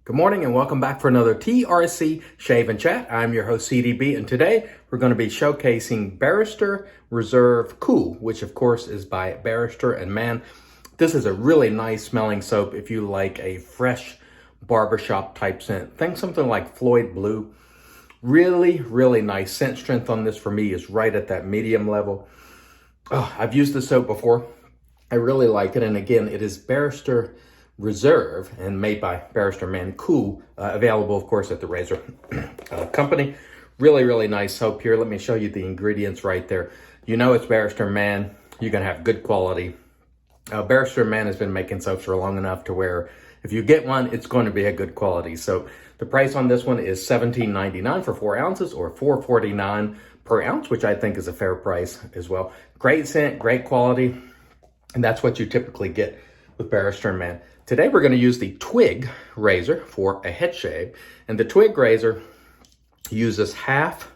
Good morning and welcome back for another TRC Shave Chat. I'm your host CDB, and today we're going to be showcasing Barrister Reserve Cool, which of course is by Barrister and Mann. This is a really nice smelling soap if you like a fresh barbershop type scent. Think something like Floyd Blue. Really nice. Scent strength on this for me is right at that medium level. I've used this soap before. I really like it, and again, it is Barrister Reserve and made by Barrister Mann Cool, available of course at the Razor company. Really nice soap here. Let me show you the ingredients right there. You know it's Barrister Mann, you're gonna have good quality. Barrister Mann has been making soaps for long enough to where if you get one, it's going to be a good quality. So the price on this one is $17.99 for 4 ounces or $4.49 per ounce, which I think is a fair price as well. Great scent, great quality, and that's what you typically get with Barrister Mann. Today we're going to use the TRC for a head shave, and the TRC uses half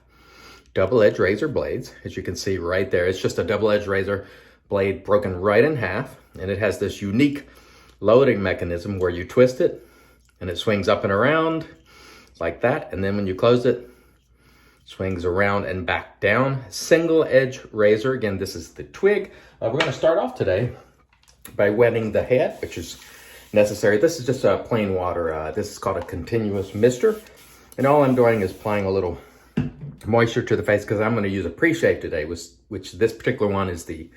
double-edged razor blades, as you can see right there. It's just a double-edged razor blade broken right in half, and it has this unique loading mechanism where you twist it and it swings up and around like that, and then when you close it, swings around and back down. Single edge razor. Again, this is the twig. We're going to start off today by wetting the head, which is necessary. This is just plain water. This is called a continuous mister. And all I'm doing is applying a little moisture to the face because I'm going to use a pre-shave today, which this particular one is the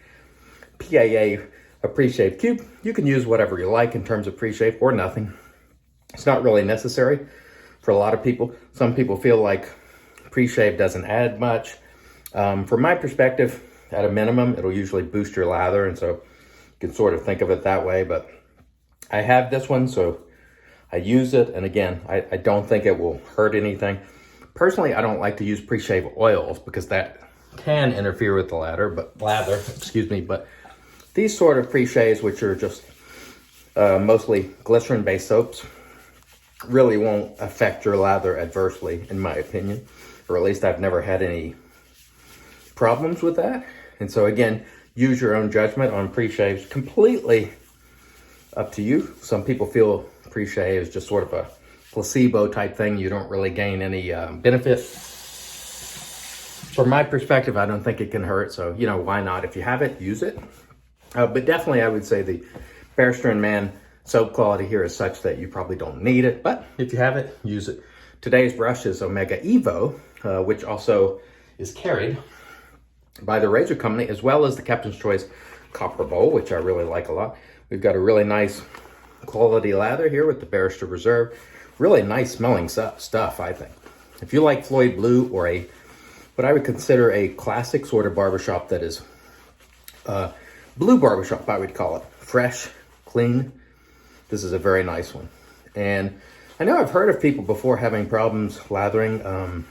PAA a pre-shave cube. You can use whatever you like in terms of pre-shave or nothing. It's not really necessary for a lot of people. Some people feel like pre-shave doesn't add much. From my perspective, at a minimum, it'll usually boost your lather, and so you can sort of think of it that way. But I have this one, so I use it, and again, I don't think it will hurt anything. Personally, I don't like to use pre-shave oils because that can interfere with the lather, but these sort of pre-shaves, which are just mostly glycerin-based soaps, really won't affect your lather adversely, in my opinion, or at least I've never had any problems with that. And so again, use your own judgment on pre-shaves. Completely up to you. Some people feel pre-shave is just sort of a placebo type thing. You don't really gain any benefit. From my perspective, I don't think it can hurt. So, you know, why not? If you have it, use it. But definitely, I would say the Barrister and Mann soap quality here is such that you probably don't need it. But if you have it, use it. Today's brush is Omega Evo, which also is carried by the Razor company, as well as the Captain's Choice Copper Bowl, which I really like a lot. We've got a really nice quality lather here with the Barrister Reserve. Really nice smelling stuff, I think. If you like Floyd Blue or what I would consider a classic sort of barbershop that is blue barbershop, I would call it. Fresh, clean. This is a very nice one. And I know I've heard of people before having problems lathering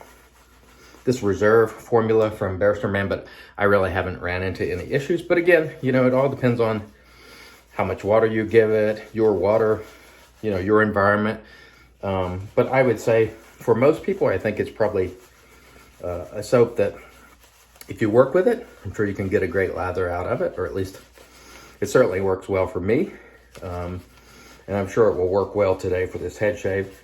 this Reserve formula from Barrister Mann, but I really haven't ran into any issues. But again, you know, it all depends on how much water you give it, your water, you know, your environment. But I would say for most people, I think it's probably a soap that if you work with it, I'm sure you can get a great lather out of it, or at least it certainly works well for me. And I'm sure it will work well today for this head shave.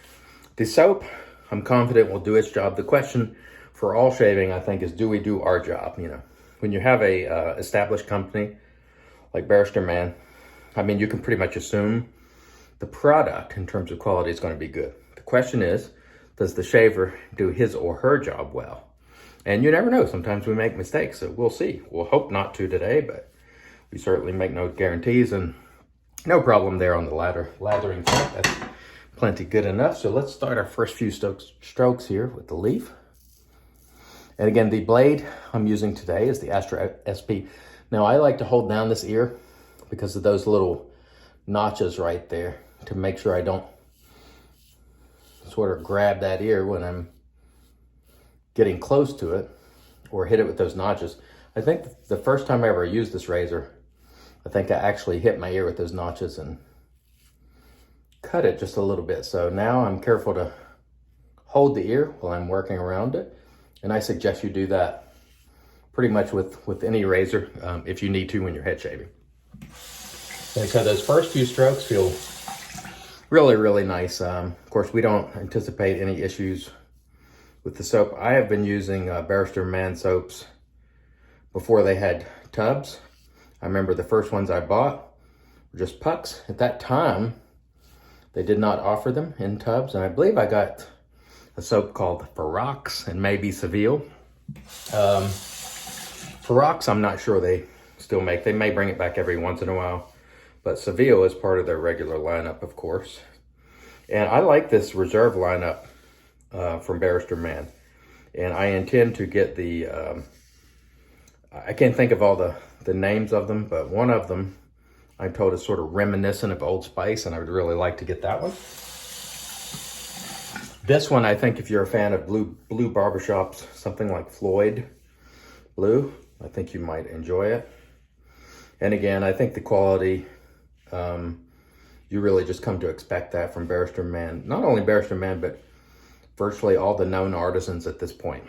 The soap, I'm confident will do its job. The question for all shaving, I think, is do we do our job? You know, when you have a established company like Barrister Mann, I mean, you can pretty much assume the product in terms of quality is going to be good. The question is, does the shaver do his or her job well? And you never know. Sometimes we make mistakes, so we'll see. We'll hope not to today, but we certainly make no guarantees, and no problem there on the lathering front. That's plenty good enough. So let's start our first few strokes here with the leaf. And again, the blade I'm using today is the Astra SP. Now, I like to hold down this ear because of those little notches right there to make sure I don't sort of grab that ear when I'm getting close to it or hit it with those notches. I think the first time I ever used this razor, I think I actually hit my ear with those notches and cut it just a little bit. So now I'm careful to hold the ear while I'm working around it. And I suggest you do that pretty much with any razor if you need to when you're head shaving. And so those first few strokes feel really, really nice. Of course, we don't anticipate any issues with the soap. I have been using Barrister Mann soaps before they had tubs. I remember the first ones I bought were just pucks. At that time, they did not offer them in tubs, and I believe I got a soap called Ferox and maybe Seville. Ferox, I'm not sure they still make. They may bring it back every once in a while, but Seville is part of their regular lineup, of course. And I like this Reserve lineup from Barrister Mann, and I intend to get the, I can't think of all the names of them, but one of them I'm told is sort of reminiscent of Old Spice, and I would really like to get that one. This one, I think if you're a fan of blue barbershops, something like Floyd Blue, I think you might enjoy it. And again, I think the quality, you really just come to expect that from Barrister Mann. Not only Barrister Mann, but virtually all the known artisans at this point.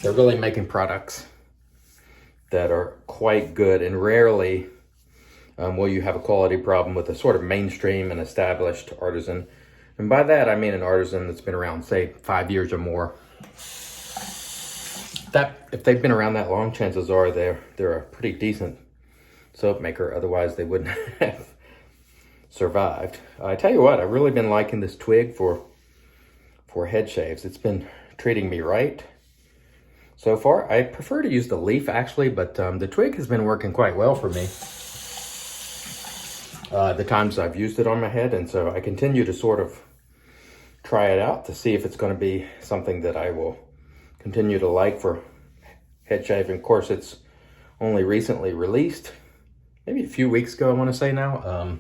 They're really making products that are quite good, and rarely will you have a quality problem with a sort of mainstream and established artisan. And by that, I mean an artisan that's been around, say, 5 years or more. That, if they've been around that long, chances are they're a pretty decent soap maker. Otherwise, they wouldn't have survived. I tell you what, I've really been liking this twig for head shaves. It's been treating me right so far. I prefer to use the leaf, actually, but the twig has been working quite well for me the times I've used it on my head, and so I continue to sort of try it out to see if it's going to be something that I will continue to like for head shaving. Of course, it's only recently released, maybe a few weeks ago, I want to say now.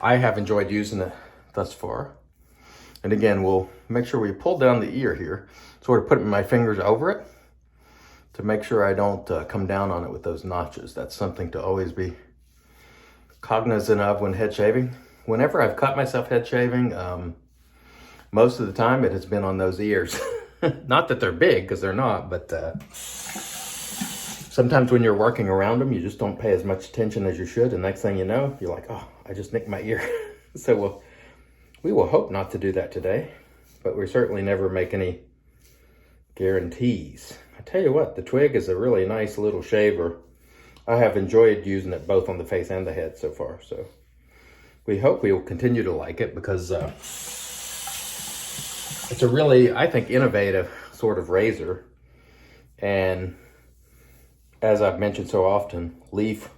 I have enjoyed using it thus far. And again, we'll make sure we pull down the ear here, sort of putting my fingers over it to make sure I don't come down on it with those notches. That's something to always be cognizant of when head shaving. Whenever I've cut myself head shaving, most of the time it has been on those ears. Not that they're big, because they're not, but sometimes when you're working around them, you just don't pay as much attention as you should. And next thing you know, you're like, oh, I just nicked my ear. So we will hope not to do that today, but we certainly never make any guarantees. I tell you what, the twig is a really nice little shaver. I have enjoyed using it both on the face and the head so far. So we hope we will continue to like it, because it's a really, I think, innovative sort of razor. And as I've mentioned so often, Leaf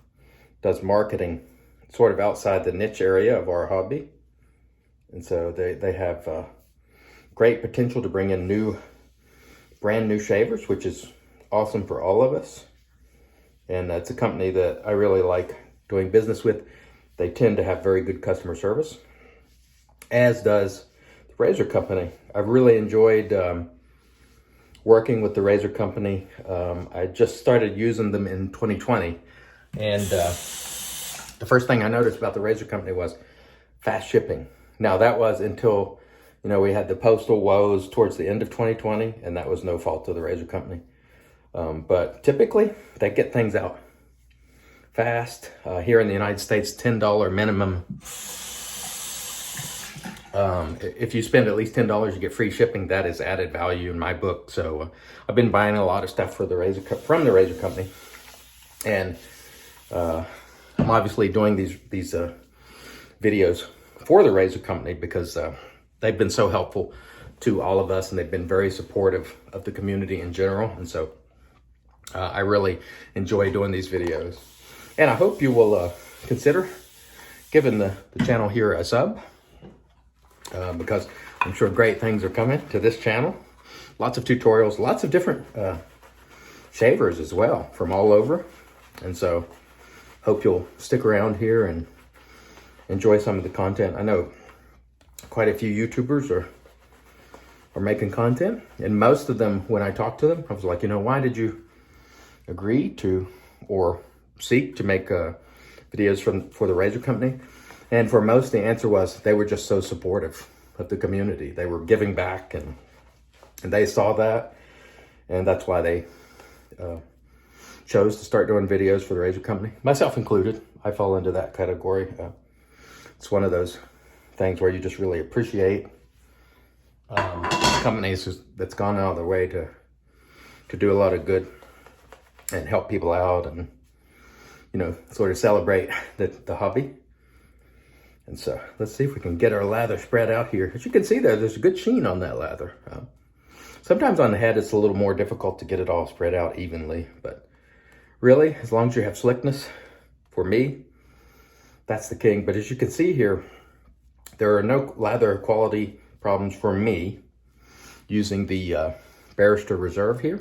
does marketing sort of outside the niche area of our hobby. And so they have great potential to bring in brand new shavers, which is awesome for all of us. And it's a company that I really like doing business with. They tend to have very good customer service, as does the razor company. I've really enjoyed working with the razor company. I just started using them in 2020. And the first thing I noticed about the razor company was fast shipping. Now, that was until, we had the postal woes towards the end of 2020, and that was no fault of the razor company. But typically, they get things out fast. Here in the United States, $10 minimum. If you spend at least $10, you get free shipping. That is added value in my book. So I've been buying a lot of stuff for from the razor company. And I'm obviously doing these videos for the razor company because they've been so helpful to all of us, and they've been very supportive of the community in general. And so I really enjoy doing these videos. And I hope you will consider giving the channel here a sub, because I'm sure great things are coming to this channel. Lots of tutorials, lots of different shavers as well from all over. And so hope you'll stick around here and enjoy some of the content. I know quite a few YouTubers are making content, and most of them, when I talk to them, I was like, why did you agree to or seek to make videos for the razor company? And for most, the answer was they were just so supportive of the community. They were giving back, and they saw that, and that's why they chose to start doing videos for the razor company, myself included. I fall into that category. It's one of those things where you just really appreciate companies that's gone out of their way to do a lot of good and help people out, and sort of celebrate the hobby. And so let's see if we can get our lather spread out here. As you can see there's a good sheen on that lather. Sometimes on the head it's a little more difficult to get it all spread out evenly, but really, as long as you have slickness, for me, that's the king. But as you can see here, there are no lather quality problems for me using the Barrister Reserve here.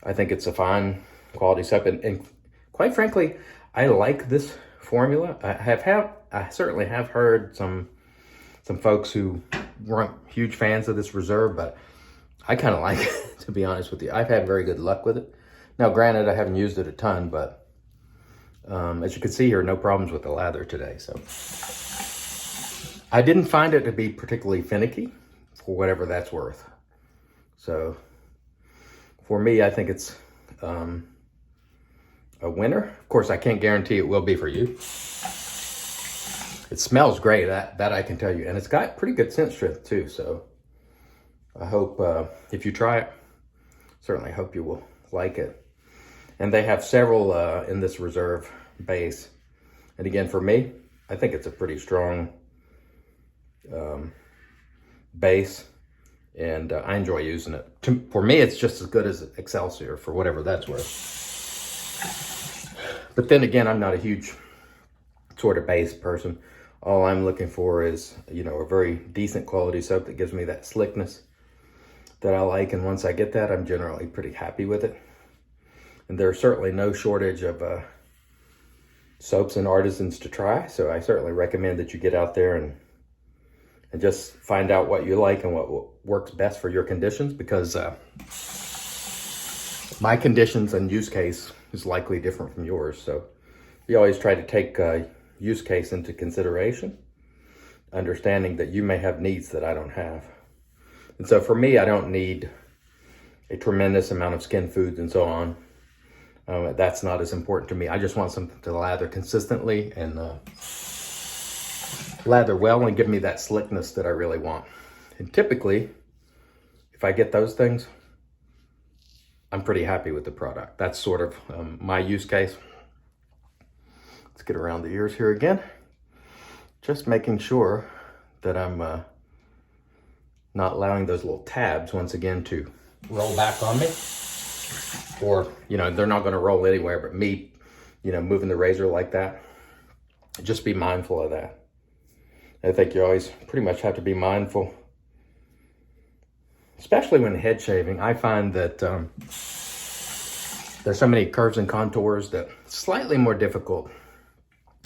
I think it's a fine quality soap, and quite frankly, I like this formula. I certainly have heard some folks who weren't huge fans of this Reserve, but I kind of like it, to be honest with you. I've had very good luck with it. Now, granted, I haven't used it a ton, but as you can see here, no problems with the lather today. So I didn't find it to be particularly finicky, for whatever that's worth. So for me, I think it's a winner. Of course, I can't guarantee it will be for you. It smells great, that I can tell you. And it's got pretty good scent strength too. So I hope if you try it, certainly hope you will like it. And they have several in this Reserve base. And again, for me, I think it's a pretty strong base. And I enjoy using it. For me, it's just as good as Excelsior, for whatever that's worth. But then again, I'm not a huge sort of base person. All I'm looking for is, a very decent quality soap that gives me that slickness that I like. And once I get that, I'm generally pretty happy with it. And there's certainly no shortage of soaps and artisans to try. So I certainly recommend that you get out there and just find out what you like and what works best for your conditions, because my conditions and use case is likely different from yours. So you always try to take use case into consideration, understanding that you may have needs that I don't have. And so for me, I don't need a tremendous amount of skin foods and so on. That's not as important to me. I just want something to lather consistently and lather well and give me that slickness that I really want. And typically, if I get those things, I'm pretty happy with the product. That's sort of my use case. Let's get around the ears here again. Just making sure that I'm not allowing those little tabs once again to roll back on me. Or, they're not gonna roll anywhere, but me, moving the razor like that. Just be mindful of that. I think you always pretty much have to be mindful, especially when head shaving. I find that there's so many curves and contours that slightly more difficult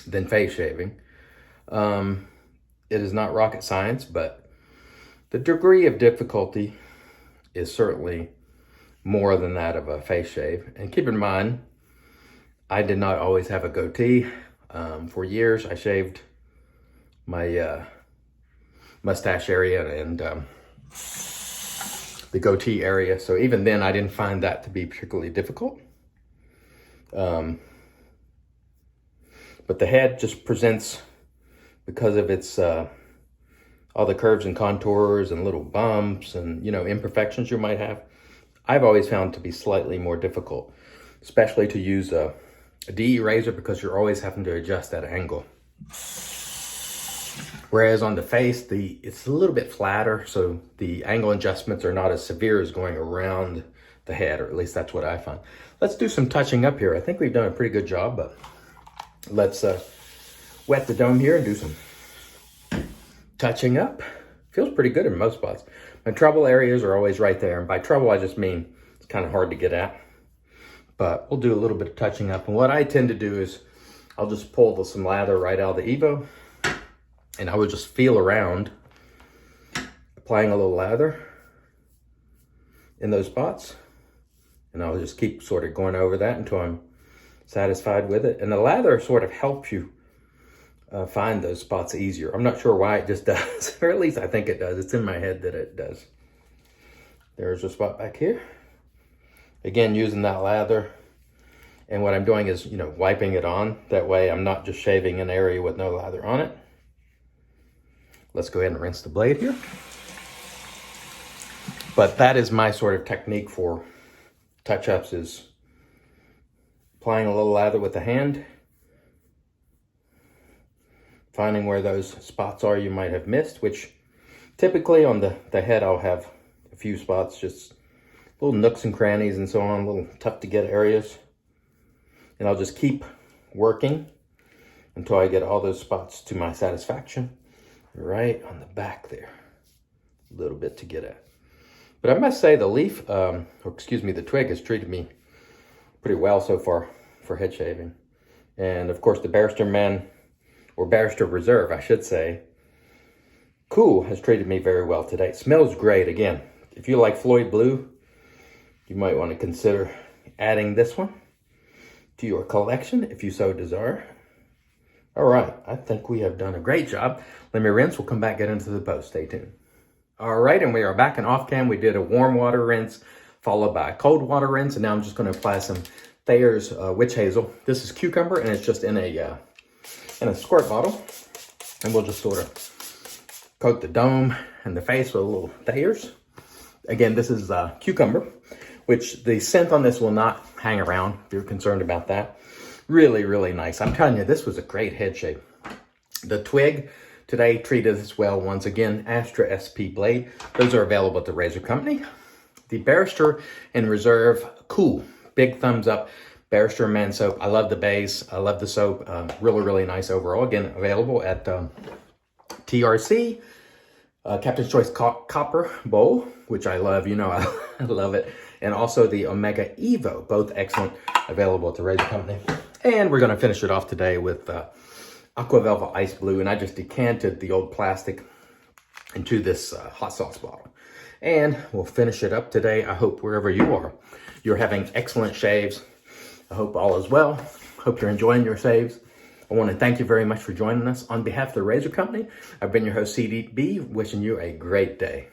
than face shaving. It is not rocket science, but the degree of difficulty is certainly more than that of a face shave. And keep in mind, I did not always have a goatee. For years, I shaved my mustache area and the goatee area. So even then, I didn't find that to be particularly difficult. But the head just presents, because of its all the curves and contours and little bumps and imperfections you might have, I've always found to be slightly more difficult, especially to use a TRC because you're always having to adjust that angle. Whereas on the face, it's a little bit flatter, so the angle adjustments are not as severe as going around the head, or at least that's what I find. Let's do some touching up here. I think we've done a pretty good job, but let's wet the dome here and do some touching up. Feels pretty good in most spots. My trouble areas are always right there, and by trouble I just mean it's kind of hard to get at. But we'll do a little bit of touching up, and what I tend to do is I'll just pull some lather right out of the Evo, and I would just feel around, applying a little lather in those spots. And I'll just keep sort of going over that until I'm satisfied with it. And the lather sort of helps you find those spots easier. I'm not sure why, it just does, or at least I think it does. It's in my head that it does. There's a spot back here. Again, using that lather And what I'm doing is, wiping it on. That way I'm not just shaving an area with no lather on it. Let's go ahead and rinse the blade here. But that is my sort of technique for touch-ups, is applying a little lather with the hand, finding where those spots are you might have missed, which typically on the head I'll have a few spots, just little nooks and crannies and so on, little tough to get areas. And I'll just keep working until I get all those spots to my satisfaction. Right on the back there, a little bit to get at. But I must say the the twig has treated me pretty well so far for head shaving. And of course the Barrister Mann, or Barrister Reserve, I should say, Cool has treated me very well today. It smells great. Again, if you like Floyd Blue, you might want to consider adding this one to your collection if you so desire. All right, I think we have done a great job. Let me rinse. We'll come back, get into the post. Stay tuned. All right, and we are back in off cam. We did a warm water rinse followed by a cold water rinse, and now I'm just going to apply some Thayer's Witch Hazel. This is cucumber, and it's just in a squirt bottle, and we'll just sort of coat the dome and the face with a little Thayer's. Again, this is cucumber, which the scent on this will not hang around if you're concerned about that. Really, really nice. I'm telling you, this was a great head shave. The twig today treated us well once again. Astra SP blade. Those are available at the Razor Company. The Barrister and Reserve, cool. Big thumbs up. Barrister Man soap. I love the base. I love the soap. Really, really nice overall. Again, available at TRC. Captain's Choice Copper Bowl, which I love. You know, I love it. And also the Omega Evo, both excellent, available at the Razor Company. And we're going to finish it off today with Aqua Velva Ice Blue. And I just decanted the old plastic into this hot sauce bottle. And we'll finish it up today. I hope wherever you are, you're having excellent shaves. I hope all is well. Hope you're enjoying your shaves. I want to thank you very much for joining us. On behalf of the Razor Company, I've been your host, CDB, wishing you a great day.